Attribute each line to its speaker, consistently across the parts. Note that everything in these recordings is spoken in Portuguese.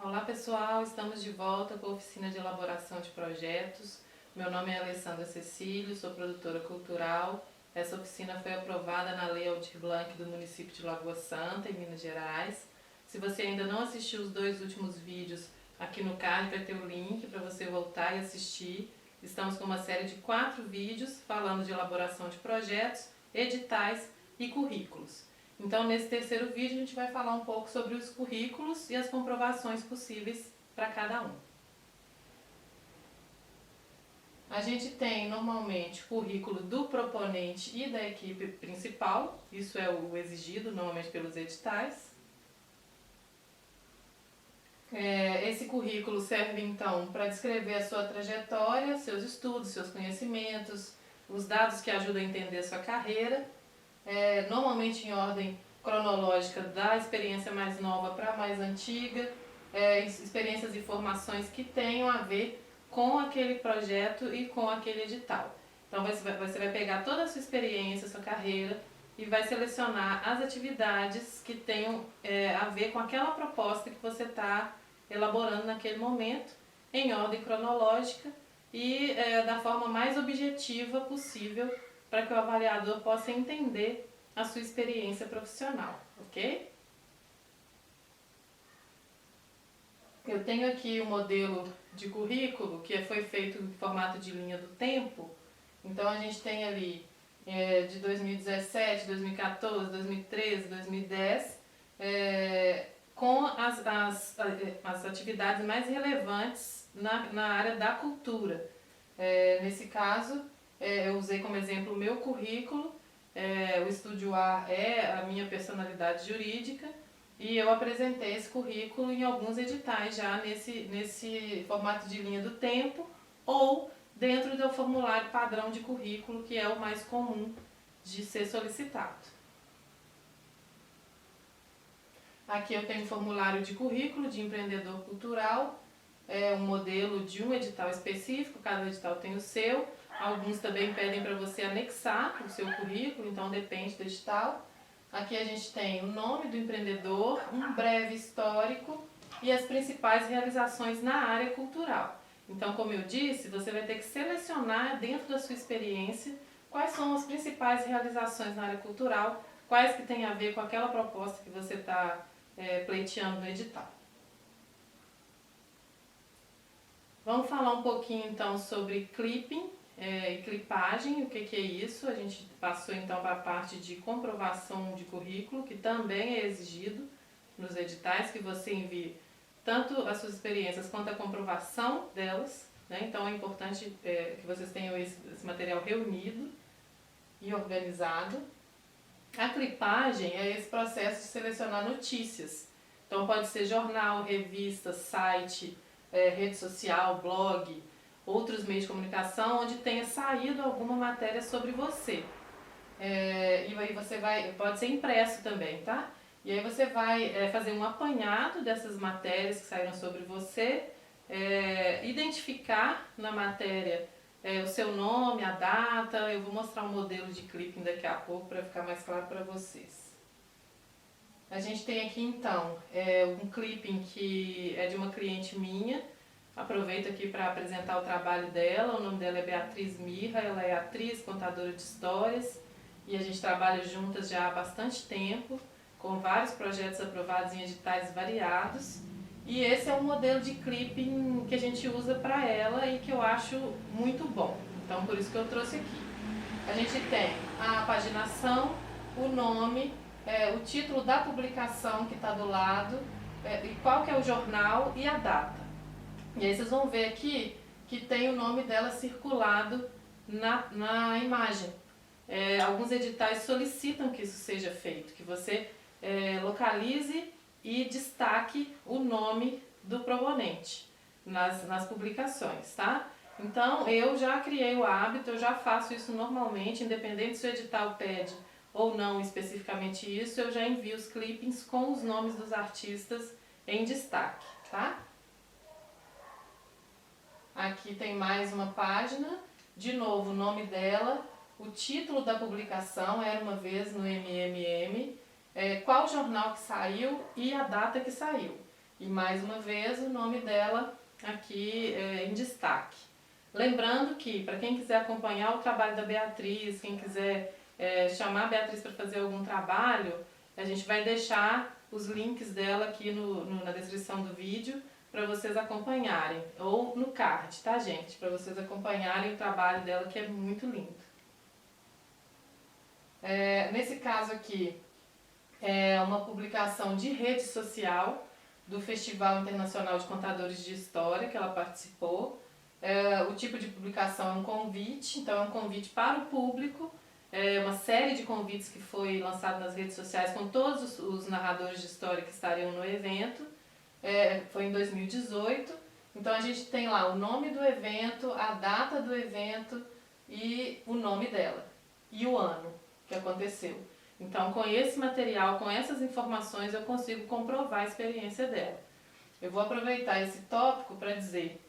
Speaker 1: Olá pessoal, estamos de volta com a oficina de elaboração de projetos. Meu nome é Alessandra Cecílio, sou produtora cultural. Essa oficina foi aprovada na Lei Aldir Blanc do município de Lagoa Santa, em Minas Gerais. Se você ainda não assistiu os 2 últimos vídeos, aqui no card vai ter o link para você voltar e assistir. Estamos com uma série de 4 vídeos falando de elaboração de projetos, editais e currículos. Então, nesse terceiro vídeo, a gente vai falar um pouco sobre os currículos e as comprovações possíveis para cada um. A gente tem, normalmente, o currículo do proponente e da equipe principal. Isso é o exigido, normalmente, pelos editais. Esse currículo serve, então, para descrever a sua trajetória, seus estudos, seus conhecimentos, os dados que ajudam a entender a sua carreira. Normalmente em ordem cronológica da experiência mais nova para a mais antiga, experiências e formações que tenham a ver com aquele projeto e com aquele edital. Então você vai pegar toda a sua experiência, a sua carreira e vai selecionar as atividades que tenham a ver com aquela proposta que você está elaborando naquele momento, em ordem cronológica e da forma mais objetiva possível, para que o avaliador possa entender a sua experiência profissional, ok? Eu tenho aqui o modelo de currículo que foi feito em formato de linha do tempo. Então a gente tem ali de 2017, 2014, 2013, 2010, com as atividades mais relevantes na área da cultura. Nesse caso, eu usei como exemplo o meu currículo. O Estúdio A é a minha personalidade jurídica e eu apresentei esse currículo em alguns editais já nesse formato de linha do tempo ou dentro do formulário padrão de currículo, que é o mais comum de ser solicitado. Aqui eu tenho um formulário de currículo de empreendedor cultural, um modelo de um edital específico, cada edital tem o seu. Alguns também pedem para você anexar o seu currículo, então depende do edital. Aqui a gente tem o nome do empreendedor, um breve histórico e as principais realizações na área cultural. Então, como eu disse, você vai ter que selecionar dentro da sua experiência quais são as principais realizações na área cultural, quais que têm a ver com aquela proposta que você está pleiteando no edital. Vamos falar um pouquinho então sobre clipping e clipagem, o que é isso. A gente passou então para a parte de comprovação de currículo, que também é exigido nos editais, que você envie tanto as suas experiências quanto a comprovação delas, né? Então é importante que vocês tenham esse material reunido e organizado. A clipagem é esse processo de selecionar notícias. Então pode ser jornal, revista, site, rede social, blog, outros meios de comunicação onde tenha saído alguma matéria sobre você. E aí pode ser impresso também, tá? E aí você vai fazer um apanhado dessas matérias que saíram sobre você, identificar na matéria o seu nome, a data. Eu vou mostrar um modelo de clipping daqui a pouco para ficar mais claro para vocês. A gente tem aqui então um clipping que é de uma cliente minha. Aproveito aqui para apresentar o trabalho dela. O nome dela é Beatriz Mirra, ela é atriz, contadora de histórias e a gente trabalha juntas já há bastante tempo, com vários projetos aprovados em editais variados. E esse é um modelo de clipping que a gente usa para ela e que eu acho muito bom. Então por isso que eu trouxe aqui. A gente tem a paginação, o nome, o título da publicação que está do lado, e qual que é o jornal e a data. E aí vocês vão ver aqui que tem o nome dela circulado na imagem. Alguns editais solicitam que isso seja feito, que você localize e destaque o nome do proponente nas publicações, tá? Então eu já criei o hábito, eu já faço isso normalmente, independente se o edital pede ou não especificamente isso, eu já envio os clippings com os nomes dos artistas em destaque, tá? Aqui tem mais uma página, de novo o nome dela, o título da publicação, Era Uma Vez no MMM, qual jornal que saiu e a data que saiu. E mais uma vez o nome dela aqui em destaque. Lembrando que, para quem quiser acompanhar o trabalho da Beatriz, quem quiser chamar a Beatriz para fazer algum trabalho, a gente vai deixar os links dela aqui na descrição do vídeo para vocês acompanharem, ou no card, tá, gente? Para vocês acompanharem o trabalho dela, que é muito lindo. Nesse caso aqui, é uma publicação de rede social do Festival Internacional de Contadores de História, que ela participou. O tipo de publicação é um convite, então é um convite para o público, uma série de convites que foi lançado nas redes sociais com todos os narradores de história que estariam no evento. Foi em 2018, então a gente tem lá o nome do evento, a data do evento e o nome dela e o ano que aconteceu. Então, com esse material, com essas informações, eu consigo comprovar a experiência dela. Eu vou aproveitar esse tópico para dizer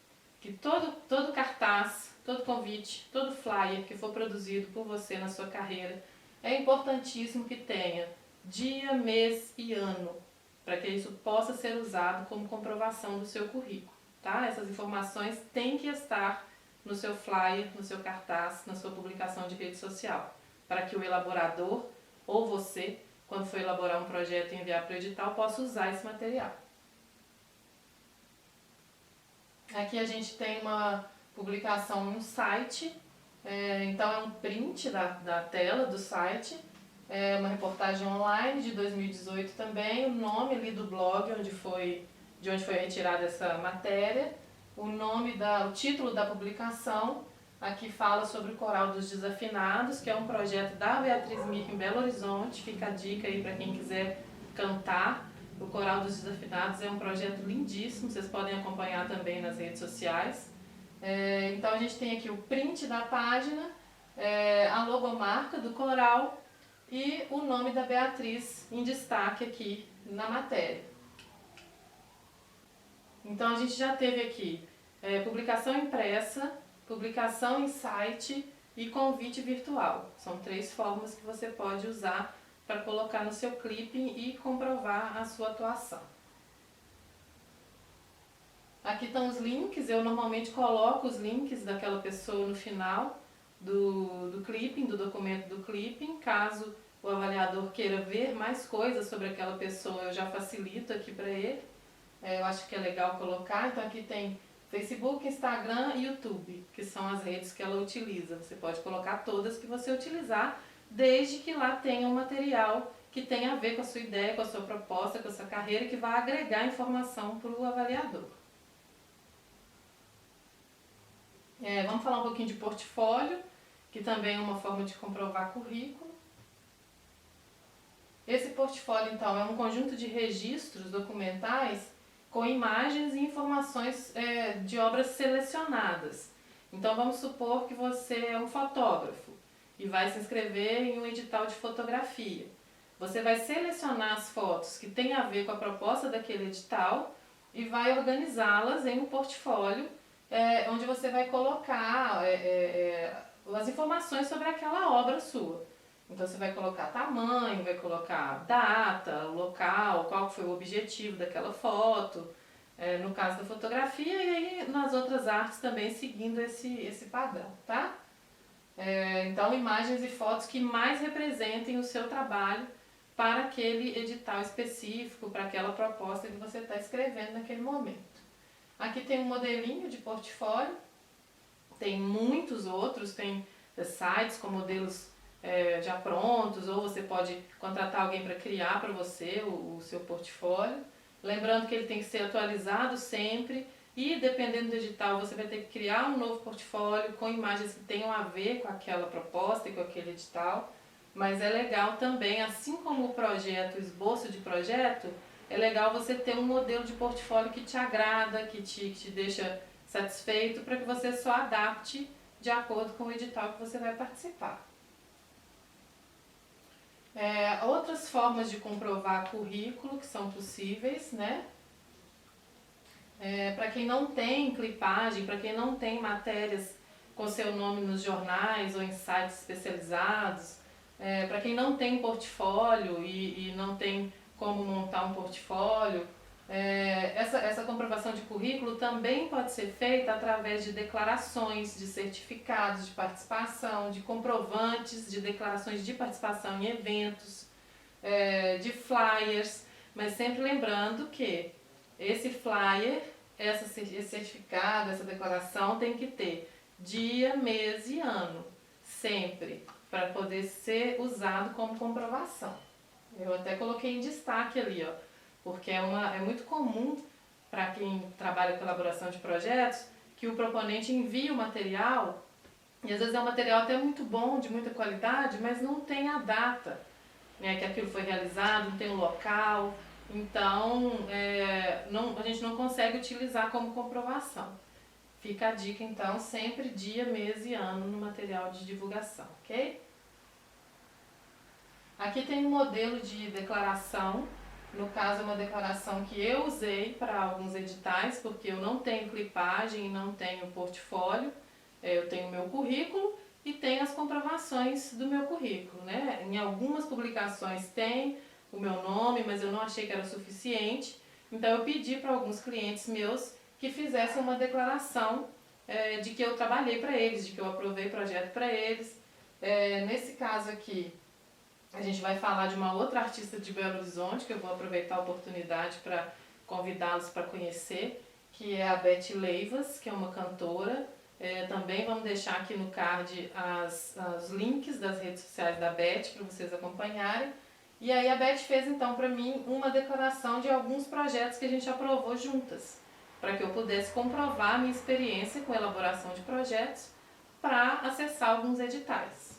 Speaker 1: que todo cartaz, todo convite, todo flyer que for produzido por você na sua carreira, é importantíssimo que tenha dia, mês e ano, para que isso possa ser usado como comprovação do seu currículo, tá? Essas informações têm que estar no seu flyer, no seu cartaz, na sua publicação de rede social, para que o elaborador ou você, quando for elaborar um projeto e enviar para o edital, possa usar esse material. Aqui a gente tem uma publicação no site, então é um print da tela do site, é uma reportagem online de 2018 também, o nome ali do blog de onde foi retirada essa matéria, o título da publicação. Aqui fala sobre o Coral dos Desafinados, que é um projeto da Beatriz Mirra em Belo Horizonte. Fica a dica aí para quem quiser cantar. O Coral dos Desafinados é um projeto lindíssimo, vocês podem acompanhar também nas redes sociais. Então a gente tem aqui o print da página, a logomarca do coral e o nome da Beatriz em destaque aqui na matéria. Então a gente já teve aqui publicação impressa, publicação em site e convite virtual. São 3 formas que você pode usar para colocar no seu clipping e comprovar a sua atuação. Aqui estão os links, eu normalmente coloco os links daquela pessoa no final do clipping, do documento do clipping. Caso o avaliador queira ver mais coisas sobre aquela pessoa, eu já facilito aqui para ele. Eu acho que é legal colocar, então aqui tem Facebook, Instagram e YouTube, que são as redes que ela utiliza. Você pode colocar todas que você utilizar, desde que lá tenha um material que tenha a ver com a sua ideia, com a sua proposta, com a sua carreira, que vai agregar informação para o avaliador. Vamos falar um pouquinho de portfólio, que também é uma forma de comprovar currículo. Esse portfólio, então, é um conjunto de registros documentais com imagens e informações de obras selecionadas. Então vamos supor que você é um fotógrafo e vai se inscrever em um edital de fotografia. Você vai selecionar as fotos que têm a ver com a proposta daquele edital e vai organizá-las em um portfólio onde você vai colocar as informações sobre aquela obra sua. Então você vai colocar tamanho, vai colocar data, local, qual foi o objetivo daquela foto, no caso da fotografia, e aí nas outras artes também seguindo esse padrão, tá? Então imagens e fotos que mais representem o seu trabalho para aquele edital específico, para aquela proposta que você está escrevendo naquele momento. Aqui tem um modelinho de portfólio, tem muitos outros, tem sites com modelos já prontos, ou você pode contratar alguém para criar para você o seu portfólio. Lembrando que ele tem que ser atualizado sempre e, dependendo do edital, você vai ter que criar um novo portfólio com imagens que tenham a ver com aquela proposta e com aquele edital. Mas é legal também, assim como o projeto, o esboço de projeto, é legal você ter um modelo de portfólio que te agrada, que te deixa satisfeito, para que você só adapte de acordo com o edital que você vai participar. Outras formas de comprovar currículo que são possíveis, né? Para quem não tem clipagem, para quem não tem matérias com seu nome nos jornais ou em sites especializados, para quem não tem portfólio e não tem como montar um portfólio, Essa comprovação de currículo também pode ser feita através de declarações, de certificados de participação, de comprovantes de declarações de participação em eventos, de flyers, mas sempre lembrando que esse flyer, esse certificado, essa declaração tem que ter dia, mês e ano, sempre, para poder ser usado como comprovação. Eu até coloquei em destaque ali, ó, porque é muito comum para quem trabalha com elaboração de projetos que o proponente envie o material, e às vezes é um material até muito bom, de muita qualidade, mas não tem a data, né, que aquilo foi realizado, não tem o local, então a gente não consegue utilizar como comprovação. Fica a dica então, sempre dia, mês e ano no material de divulgação, ok? Aqui tem um modelo de declaração, no caso é uma declaração que eu usei para alguns editais, porque eu não tenho clipagem e não tenho portfólio, eu tenho o meu currículo e tenho as comprovações do meu currículo, né? Em algumas publicações tem o meu nome, mas eu não achei que era suficiente, então eu pedi para alguns clientes meus que fizessem uma declaração de que eu trabalhei para eles, de que eu aprovei projeto para eles. Nesse caso aqui, a gente vai falar de uma outra artista de Belo Horizonte, que eu vou aproveitar a oportunidade para convidá-los para conhecer, que é a Beth Leivas, que é uma cantora. Também vamos deixar aqui no card os links das redes sociais da Beth para vocês acompanharem. E aí a Beth fez então para mim uma declaração de alguns projetos que a gente aprovou juntas, para que eu pudesse comprovar a minha experiência com elaboração de projetos para acessar alguns editais.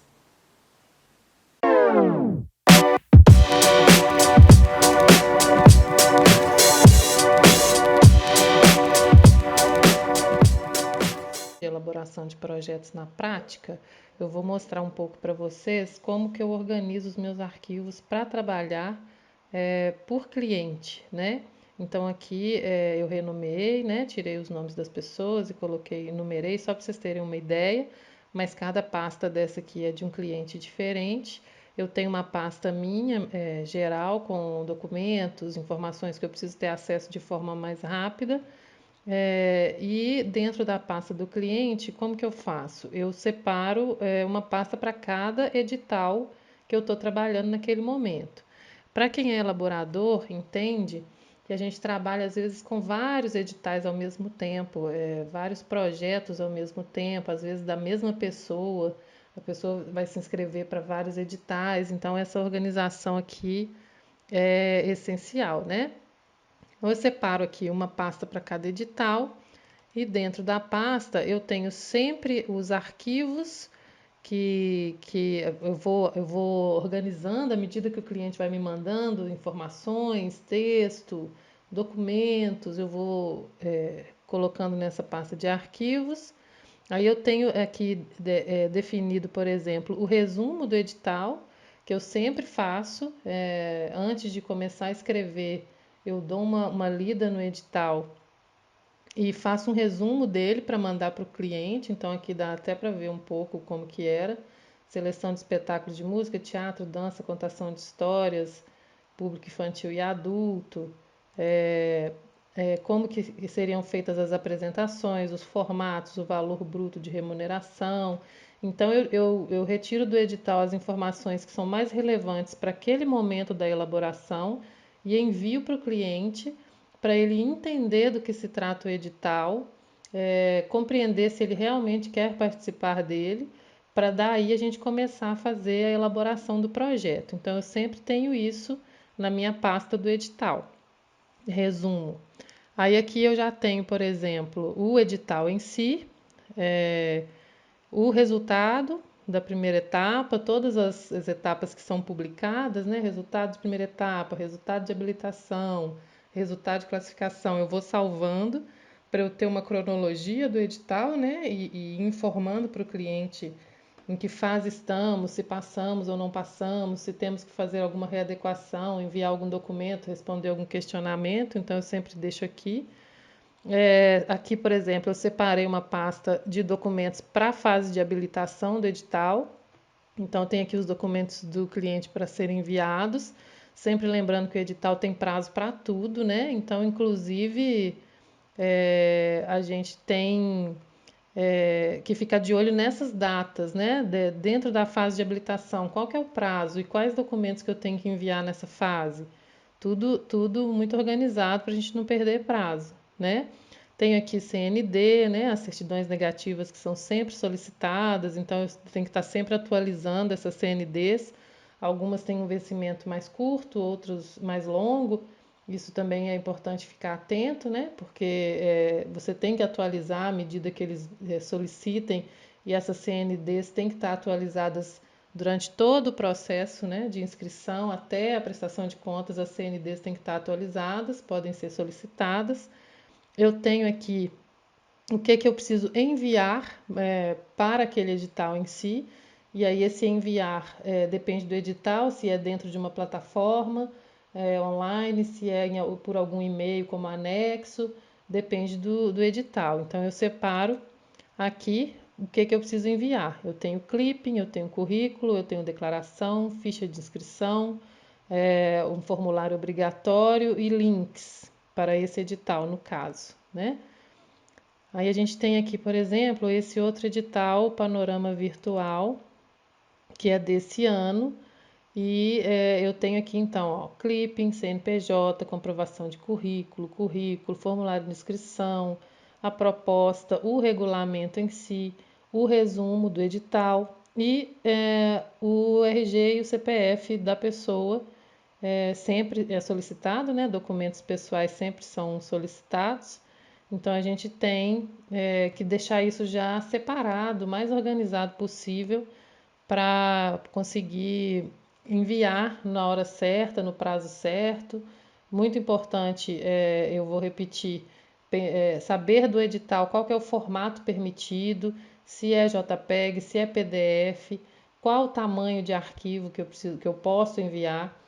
Speaker 1: De elaboração de projetos na prática, eu vou mostrar um pouco para vocês como que eu organizo os meus arquivos para trabalhar por cliente, né? Então aqui eu renomeei, né? Tirei os nomes das pessoas e coloquei, numerei só para vocês terem uma ideia, mas cada pasta dessa aqui é de um cliente diferente. Eu tenho uma pasta minha, geral, com documentos, informações que eu preciso ter acesso de forma mais rápida. E dentro da pasta do cliente, como que eu faço? Eu separo uma pasta para cada edital que eu estou trabalhando naquele momento. Para quem é elaborador, entende que a gente trabalha às vezes com vários editais ao mesmo tempo, vários projetos ao mesmo tempo, às vezes da mesma pessoa. A pessoa vai se inscrever para vários editais, então essa organização aqui é essencial, né? Eu separo aqui uma pasta para cada edital e dentro da pasta eu tenho sempre os arquivos que eu vou organizando à medida que o cliente vai me mandando informações, texto, documentos, eu vou colocando nessa pasta de arquivos. Aí eu tenho aqui definido, por exemplo, o resumo do edital, que eu sempre faço antes de começar a escrever. Eu dou uma lida no edital e faço um resumo dele para mandar para o cliente. Então aqui dá até para ver um pouco como que era. Seleção de espetáculos de música, teatro, dança, contação de histórias, público infantil e adulto, como que seriam feitas as apresentações, os formatos, o valor bruto de remuneração. Então eu retiro do edital as informações que são mais relevantes para aquele momento da elaboração e envio para o cliente para ele entender do que se trata o edital, compreender se ele realmente quer participar dele, para daí a gente começar a fazer a elaboração do projeto. Então eu sempre tenho isso na minha pasta do edital. Resumo. Aí aqui eu já tenho, por exemplo, o edital em si, o resultado da primeira etapa, todas as etapas que são publicadas, né? Resultado de primeira etapa, resultado de habilitação, resultado de classificação. Eu vou salvando para eu ter uma cronologia do edital, né? E informando para o cliente em que fase estamos, se passamos ou não passamos, se temos que fazer alguma readequação, enviar algum documento, responder algum questionamento. Então eu sempre deixo aqui. Aqui, por exemplo, eu separei uma pasta de documentos para a fase de habilitação do edital. Então, tem aqui os documentos do cliente para serem enviados. Sempre lembrando que o edital tem prazo para tudo, né? Então, inclusive, a gente tem que ficar de olho nessas datas, né? Dentro da fase de habilitação, qual que é o prazo e quais documentos que eu tenho que enviar nessa fase. Tudo muito organizado para a gente não perder prazo, né? Tenho aqui CND, né? As certidões negativas que são sempre solicitadas, então eu tenho que estar sempre atualizando essas CNDs. Algumas têm um vencimento mais curto, outros mais longo. Isso também é importante ficar atento, né? Porque você tem que atualizar à medida que eles solicitem, e essas CNDs têm que estar atualizadas durante todo o processo, né, de inscrição até a prestação de contas. As CNDs têm que estar atualizadas, podem ser solicitadas. Eu tenho aqui o que eu preciso enviar para aquele edital em si, e aí esse enviar depende do edital, se é dentro de uma plataforma online, se é por algum e-mail como anexo, depende do edital. Então eu separo aqui o que eu preciso enviar. Eu tenho clipping, eu tenho currículo, eu tenho declaração, ficha de inscrição, um formulário obrigatório e links para esse edital, no caso, né? Aí a gente tem aqui, por exemplo, esse outro edital, Panorama Virtual, que é desse ano, e eu tenho aqui então, ó, clipping, CNPJ, comprovação de currículo, formulário de inscrição, a proposta, o regulamento em si, o resumo do edital e o RG e o CPF da pessoa sempre é solicitado, né? Documentos pessoais sempre são solicitados. Então a gente tem que deixar isso já separado, o mais organizado possível, para conseguir enviar na hora certa, no prazo certo. Muito importante, eu vou repetir, saber do edital qual que é o formato permitido, se é JPEG, se é PDF, qual o tamanho de arquivo que eu posso enviar.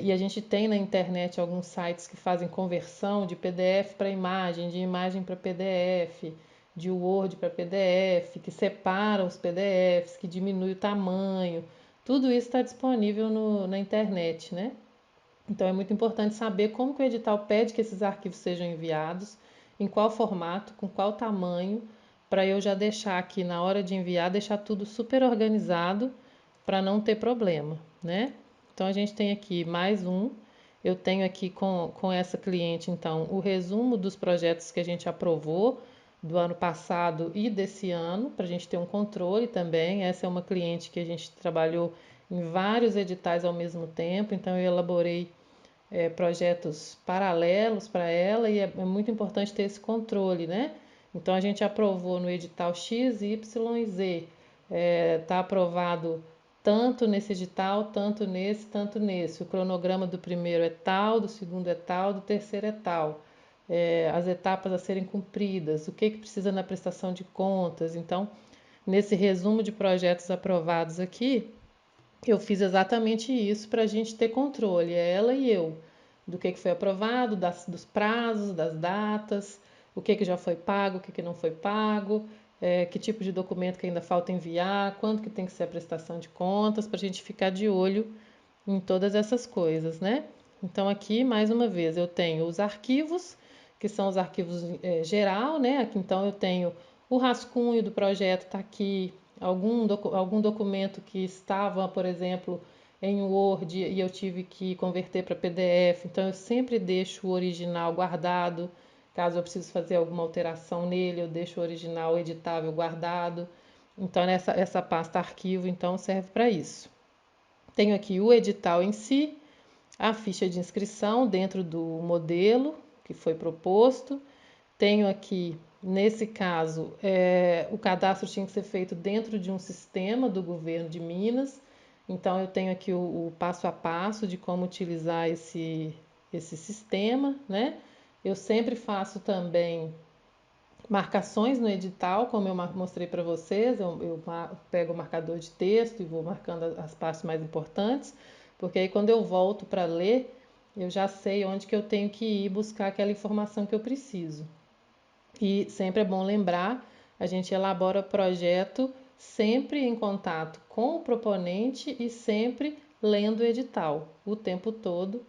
Speaker 1: E a gente tem na internet alguns sites que fazem conversão de PDF para imagem, de imagem para PDF, de Word para PDF, que separa os PDFs, que diminui o tamanho. Tudo isso está disponível na internet, né? Então é muito importante saber como que o edital pede que esses arquivos sejam enviados, em qual formato, com qual tamanho, para eu já deixar aqui na hora de enviar, deixar tudo super organizado para não ter problema, né? Então a gente tem aqui mais um. Eu tenho aqui com essa cliente, então, o resumo dos projetos que a gente aprovou do ano passado e desse ano, para a gente ter um controle também. Essa é uma cliente que a gente trabalhou em vários editais ao mesmo tempo, então eu elaborei projetos paralelos para ela, e é muito importante ter esse controle, né? Então a gente aprovou no edital X, Y e Z. Está aprovado tanto nesse edital, tanto nesse. O cronograma do primeiro é tal, do segundo é tal, do terceiro é tal. As etapas a serem cumpridas, o que precisa na prestação de contas. Então, nesse resumo de projetos aprovados aqui, eu fiz exatamente isso para a gente ter controle, ela e eu, do que foi aprovado, dos prazos, das datas, o que já foi pago, o que não foi pago, que tipo de documento que ainda falta enviar, quando que tem que ser a prestação de contas, para a gente ficar de olho em todas essas coisas, né? Então aqui, mais uma vez, eu tenho os arquivos, que são os arquivos geral, né? Aqui então eu tenho o rascunho do projeto, está aqui, algum documento que estava, por exemplo, em Word e eu tive que converter para PDF, então eu sempre deixo o original guardado. Caso eu precise fazer alguma alteração nele, eu deixo o original editável guardado. Então essa pasta arquivo então serve para isso. Tenho aqui o edital em si, a ficha de inscrição dentro do modelo que foi proposto. Tenho aqui, nesse caso, o cadastro tinha que ser feito dentro de um sistema do governo de Minas. Então, eu tenho aqui o passo a passo de como utilizar esse sistema, né? Eu sempre faço também marcações no edital, como eu mostrei para vocês. Eu pego o marcador de texto e vou marcando as partes mais importantes, porque aí quando eu volto para ler, eu já sei onde que eu tenho que ir buscar aquela informação que eu preciso. E sempre é bom lembrar, a gente elabora o projeto sempre em contato com o proponente e sempre lendo o edital o tempo todo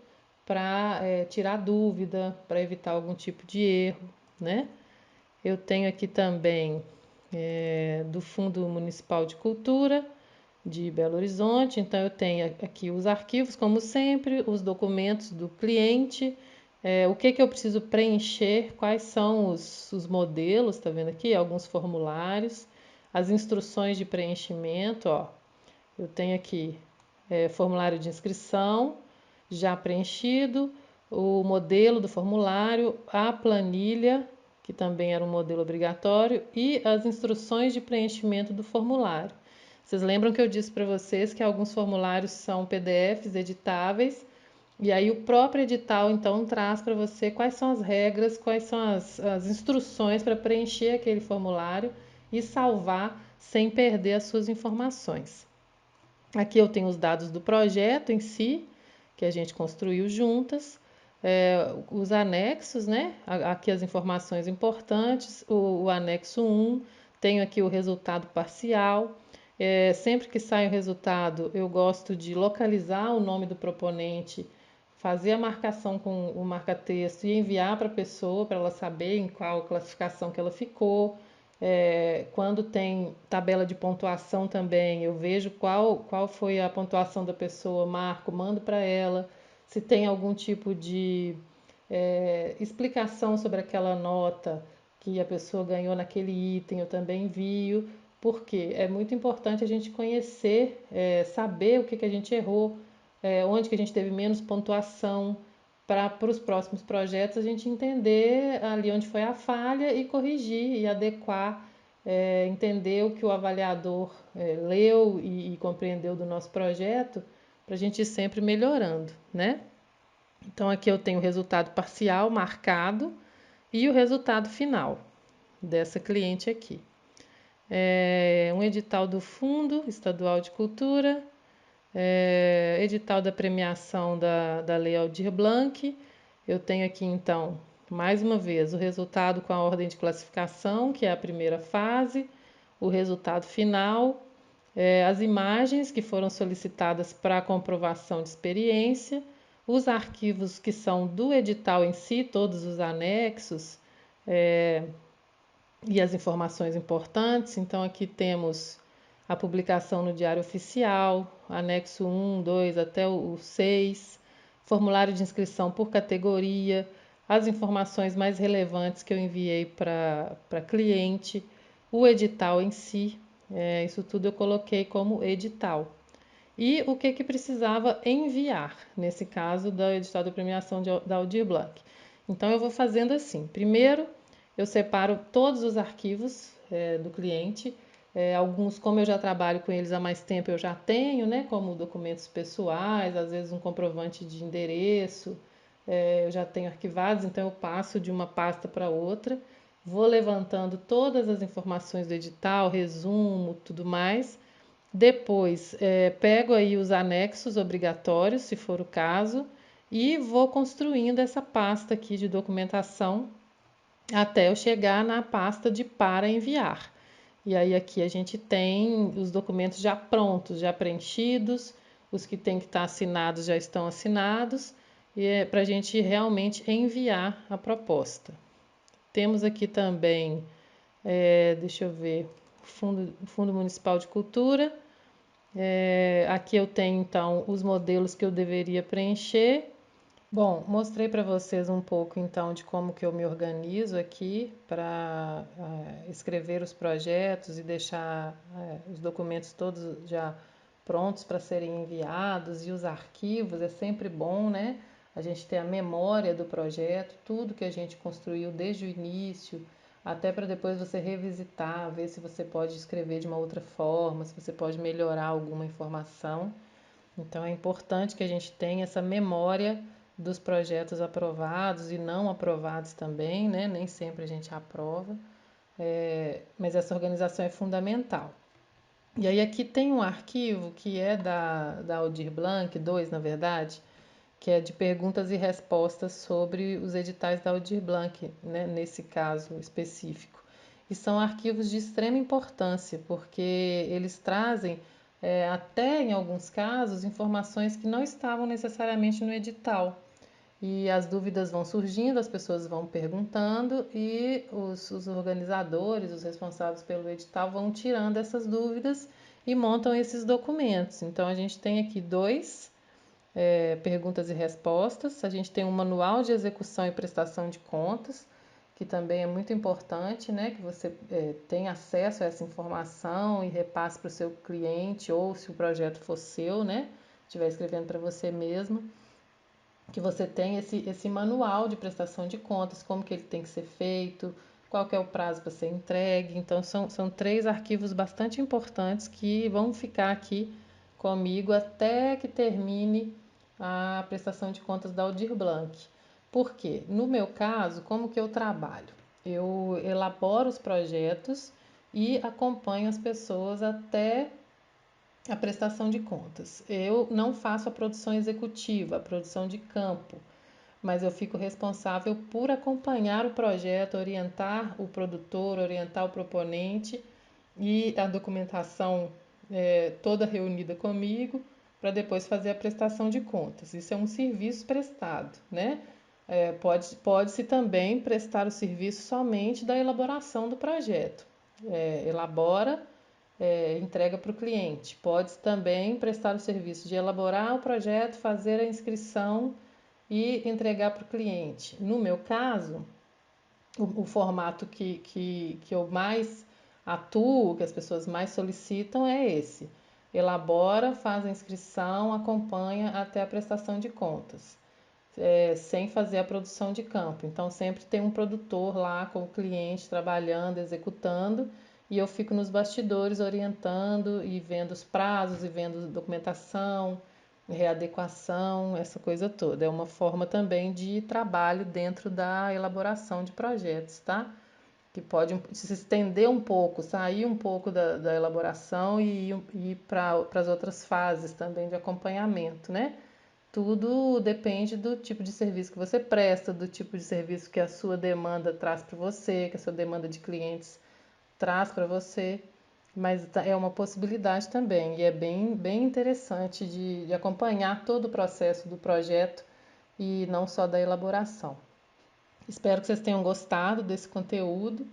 Speaker 1: para tirar dúvida, para evitar algum tipo de erro, né? Eu tenho aqui também do Fundo Municipal de Cultura de Belo Horizonte, então eu tenho aqui os arquivos, como sempre, os documentos do cliente, o que eu preciso preencher, quais são os modelos, tá vendo aqui? Alguns formulários, as instruções de preenchimento, ó. Eu tenho aqui formulário de inscrição já preenchido, o modelo do formulário, a planilha, que também era um modelo obrigatório, e as instruções de preenchimento do formulário. Vocês lembram que eu disse para vocês que alguns formulários são PDFs editáveis, e aí o próprio edital então traz para você quais são as regras, quais são as instruções para preencher aquele formulário e salvar sem perder as suas informações. Aqui eu tenho os dados do projeto em si, que a gente construiu juntas, os anexos, né? Aqui as informações importantes, o anexo 1, tenho aqui o resultado parcial. Sempre que sai o resultado, eu gosto de localizar o nome do proponente, fazer a marcação com o marca-texto e enviar para a pessoa, para ela saber em qual classificação que ela ficou. Quando tem tabela de pontuação também, eu vejo qual foi a pontuação da pessoa, marco, mando para ela. Se tem algum tipo de explicação sobre aquela nota que a pessoa ganhou naquele item, eu também envio, porque é muito importante a gente conhecer, saber o que a gente errou, onde que a gente teve menos pontuação, para os próximos projetos a gente entender ali onde foi a falha e corrigir e adequar, entender o que o avaliador leu e compreendeu do nosso projeto, para a gente ir sempre melhorando, né? Então aqui eu tenho o resultado parcial marcado e o resultado final dessa cliente aqui. Um edital do Fundo Estadual de Cultura, edital da premiação da Lei Aldir Blanc. Eu tenho aqui então, mais uma vez, o resultado com a ordem de classificação, que é a primeira fase, o resultado final, as imagens que foram solicitadas para a comprovação de experiência, os arquivos que são do edital em si, todos os anexos e as informações importantes. Então, aqui temos a publicação no Diário Oficial, anexo 1, 2 até o 6, formulário de inscrição por categoria, as informações mais relevantes que eu enviei para cliente, o edital em si, isso tudo eu coloquei como edital. E o que precisava enviar, nesse caso do edital da premiação da Aldir Blanc. Então eu vou fazendo assim, primeiro eu separo todos os arquivos do cliente, alguns, como eu já trabalho com eles há mais tempo, eu já tenho, né, como documentos pessoais, às vezes um comprovante de endereço, eu já tenho arquivados, então eu passo de uma pasta para outra, vou levantando todas as informações do edital, resumo, tudo mais. Depois, pego aí os anexos obrigatórios, se for o caso, e vou construindo essa pasta aqui de documentação até eu chegar na pasta de para enviar. E aí aqui a gente tem os documentos já prontos, já preenchidos, os que têm que estar assinados já estão assinados, e é para a gente realmente enviar a proposta. Temos aqui também, deixa eu ver, Fundo Municipal de Cultura. Aqui eu tenho então os modelos que eu deveria preencher. Bom, mostrei para vocês um pouco então de como que eu me organizo aqui para escrever os projetos e deixar os documentos todos já prontos para serem enviados, e os arquivos. É sempre bom, né? A gente ter a memória do projeto, tudo que a gente construiu desde o início, até para depois você revisitar, ver se você pode escrever de uma outra forma, se você pode melhorar alguma informação. Então é importante que a gente tenha essa memória dos projetos aprovados e não aprovados também, né? Nem sempre a gente aprova, mas essa organização é fundamental. E aí aqui tem um arquivo que é da Aldir Blanc, 2 na verdade, que é de perguntas e respostas sobre os editais da Aldir Blanc, né? Nesse caso específico. E são arquivos de extrema importância, porque eles trazem até em alguns casos, informações que não estavam necessariamente no edital. E as dúvidas vão surgindo, as pessoas vão perguntando e os organizadores, os responsáveis pelo edital vão tirando essas dúvidas e montam esses documentos. Então a gente tem aqui dois perguntas e respostas, a gente tem um manual de execução e prestação de contas, que também é muito importante, né, que você tenha acesso a essa informação e repasse para o seu cliente ou se o projeto for seu, né, estiver escrevendo para você mesmo, que você tem esse manual de prestação de contas, como que ele tem que ser feito, qual que é o prazo para ser entregue. Então, são três arquivos bastante importantes que vão ficar aqui comigo até que termine a prestação de contas da Aldir Blanc. Por quê? No meu caso, como que eu trabalho? Eu elaboro os projetos e acompanho as pessoas até a prestação de contas. Eu não faço a produção executiva, a produção de campo, mas eu fico responsável por acompanhar o projeto, orientar o produtor, orientar o proponente e a documentação toda reunida comigo para depois fazer a prestação de contas. Isso é um serviço prestado, né? Pode-se também prestar o serviço somente da elaboração do projeto. Elabora, entrega para o cliente. Pode também prestar o serviço de elaborar o projeto, fazer a inscrição e entregar para o cliente. No meu caso, o formato que eu mais atuo, que as pessoas mais solicitam é esse. Elabora, faz a inscrição, acompanha até a prestação de contas, sem fazer a produção de campo. Então, sempre tem um produtor lá com o cliente trabalhando, executando, e eu fico nos bastidores orientando e vendo os prazos e vendo documentação, readequação, essa coisa toda. É uma forma também de trabalho dentro da elaboração de projetos, tá? Que pode se estender um pouco, sair um pouco da elaboração e ir para as outras fases também de acompanhamento, né? Tudo depende do tipo de serviço que você presta, do tipo de serviço que a sua demanda traz para você, que a sua demanda de clientes traz para você. Mas é uma possibilidade também e é bem interessante de acompanhar todo o processo do projeto e não só da elaboração. Espero que vocês tenham gostado desse conteúdo.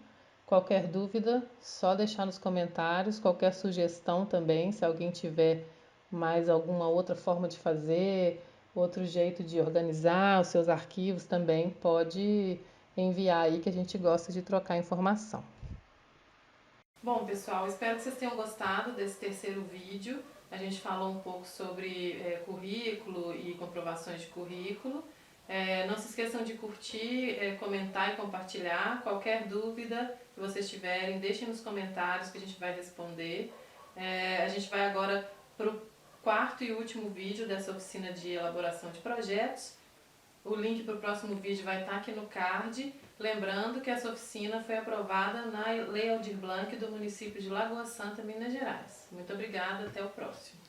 Speaker 1: Qualquer dúvida, só deixar nos comentários. Qualquer sugestão também, se alguém tiver mais alguma outra forma de fazer, outro jeito de organizar os seus arquivos também, pode enviar aí que a gente gosta de trocar informação. Bom, pessoal, espero que vocês tenham gostado desse terceiro vídeo. A gente falou um pouco sobre currículo e comprovações de currículo. Não se esqueçam de curtir, comentar e compartilhar. Qualquer dúvida que vocês tiverem, deixem nos comentários que a gente vai responder. A gente vai agora para o quarto e último vídeo dessa oficina de elaboração de projetos. O link para o próximo vídeo vai estar aqui no card. Lembrando que essa oficina foi aprovada na Lei Aldir Blanc do município de Lagoa Santa, Minas Gerais. Muito obrigada, até o próximo.